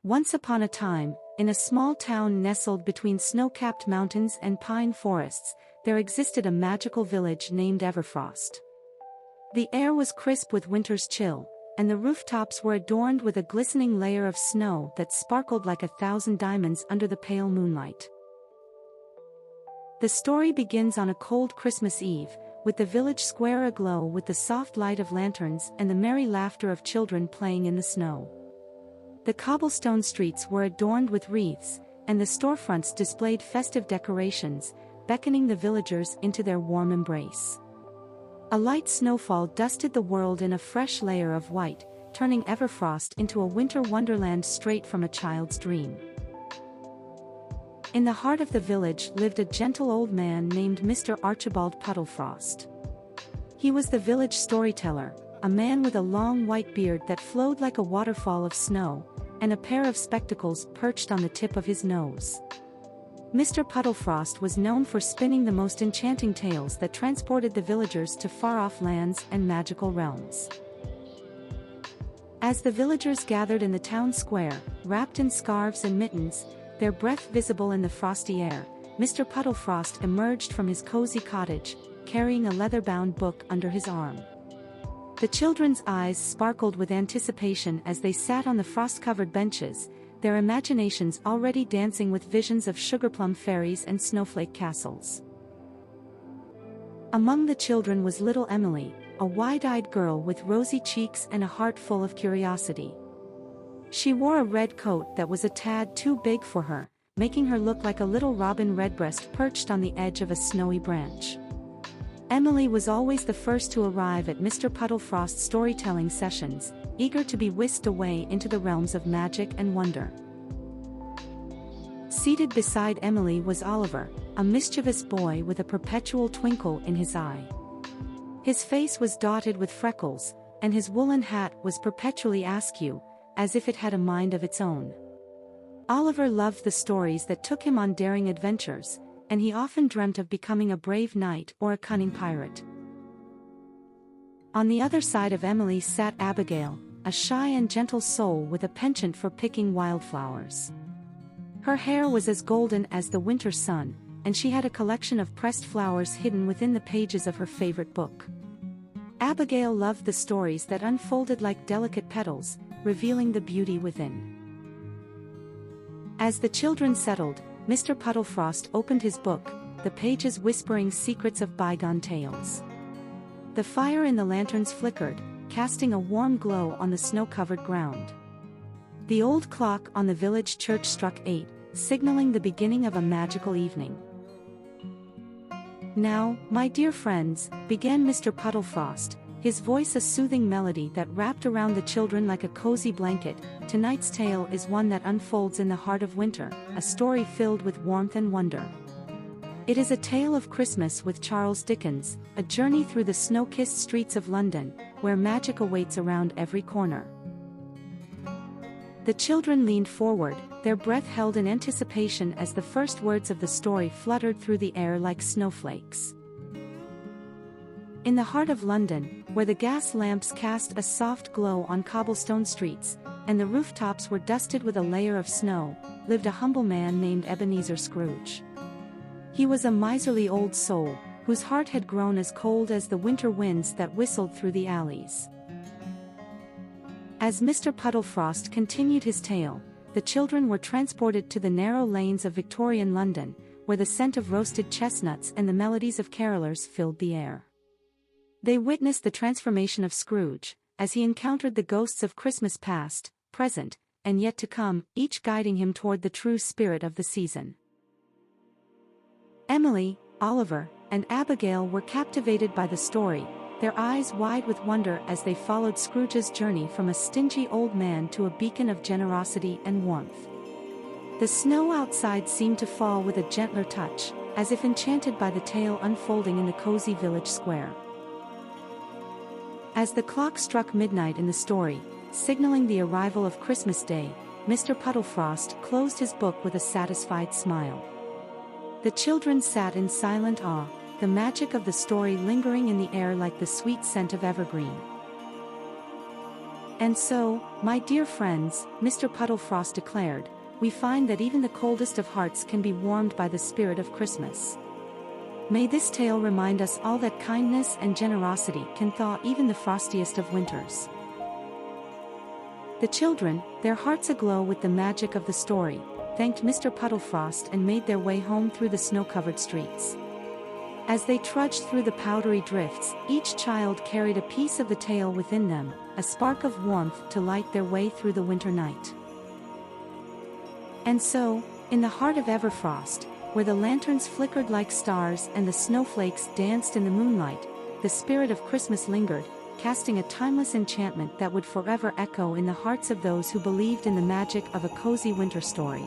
Once upon a time, in a small town nestled between snow-capped mountains and pine forests, there existed a magical village named Everfrost. The air was crisp with winter's chill, and the rooftops were adorned with a glistening layer of snow that sparkled like 1,000 diamonds under the pale moonlight. The story begins on a cold Christmas Eve, with the village square aglow with the soft light of lanterns and the merry laughter of children playing in the snow. The cobblestone streets were adorned with wreaths, and the storefronts displayed festive decorations, beckoning the villagers into their warm embrace. A light snowfall dusted the world in a fresh layer of white, turning Everfrost into a winter wonderland straight from a child's dream. In the heart of the village lived a gentle old man named Mr. Archibald Puddlefrost. He was the village storyteller, a man with a long white beard that flowed like a waterfall of snow, and a pair of spectacles perched on the tip of his nose. Mr. Puddlefrost was known for spinning the most enchanting tales that transported the villagers to far-off lands and magical realms. As the villagers gathered in the town square, wrapped in scarves and mittens, their breath visible in the frosty air, Mr. Puddlefrost emerged from his cozy cottage, carrying a leather-bound book under his arm. The children's eyes sparkled with anticipation as they sat on the frost-covered benches, their imaginations already dancing with visions of sugarplum fairies and snowflake castles. Among the children was little Emily, a wide-eyed girl with rosy cheeks and a heart full of curiosity. She wore a red coat that was a tad too big for her, making her look like a little robin redbreast perched on the edge of a snowy branch. Emily was always the first to arrive at Mr. Puddlefrost's storytelling sessions, eager to be whisked away into the realms of magic and wonder. Seated beside Emily was Oliver, a mischievous boy with a perpetual twinkle in his eye. His face was dotted with freckles, and his woolen hat was perpetually askew, as if it had a mind of its own. Oliver loved the stories that took him on daring adventures, and he often dreamt of becoming a brave knight or a cunning pirate. On the other side of Emily sat Abigail, a shy and gentle soul with a penchant for picking wildflowers. Her hair was as golden as the winter sun, and she had a collection of pressed flowers hidden within the pages of her favorite book. Abigail loved the stories that unfolded like delicate petals, revealing the beauty within. As the children settled, Mr. Puddlefrost opened his book, the pages whispering secrets of bygone tales. The fire in the lanterns flickered, casting a warm glow on the snow-covered ground. The old clock on the village church struck 8, signaling the beginning of a magical evening. "Now, my dear friends," began Mr. Puddlefrost, his voice a soothing melody that wrapped around the children like a cozy blanket, "tonight's tale is one that unfolds in the heart of winter, a story filled with warmth and wonder. It is a tale of Christmas with Charles Dickens, a journey through the snow-kissed streets of London, where magic awaits around every corner." The children leaned forward, their breath held in anticipation as the first words of the story fluttered through the air like snowflakes. In the heart of London, where the gas lamps cast a soft glow on cobblestone streets, and the rooftops were dusted with a layer of snow, lived a humble man named Ebenezer Scrooge. He was a miserly old soul, whose heart had grown as cold as the winter winds that whistled through the alleys. As Mr. Puddlefrost continued his tale, the children were transported to the narrow lanes of Victorian London, where the scent of roasted chestnuts and the melodies of carolers filled the air. They witnessed the transformation of Scrooge, as he encountered the ghosts of Christmas past, present, and yet to come, each guiding him toward the true spirit of the season. Emily, Oliver, and Abigail were captivated by the story, their eyes wide with wonder as they followed Scrooge's journey from a stingy old man to a beacon of generosity and warmth. The snow outside seemed to fall with a gentler touch, as if enchanted by the tale unfolding in the cozy village square. As the clock struck midnight in the story, signaling the arrival of Christmas Day, Mr. Puddlefrost closed his book with a satisfied smile. The children sat in silent awe, the magic of the story lingering in the air like the sweet scent of evergreen. And so, my dear friends, Mr. Puddlefrost declared, we find that even the coldest of hearts can be warmed by the spirit of Christmas. May this tale remind us all that kindness and generosity can thaw even the frostiest of winters. The children, their hearts aglow with the magic of the story, thanked Mr. Puddlefrost and made their way home through the snow-covered streets. As they trudged through the powdery drifts, each child carried a piece of the tale within them, a spark of warmth to light their way through the winter night. And so, in the heart of Everfrost, where the lanterns flickered like stars and the snowflakes danced in the moonlight, the spirit of Christmas lingered, casting a timeless enchantment that would forever echo in the hearts of those who believed in the magic of a cozy winter story.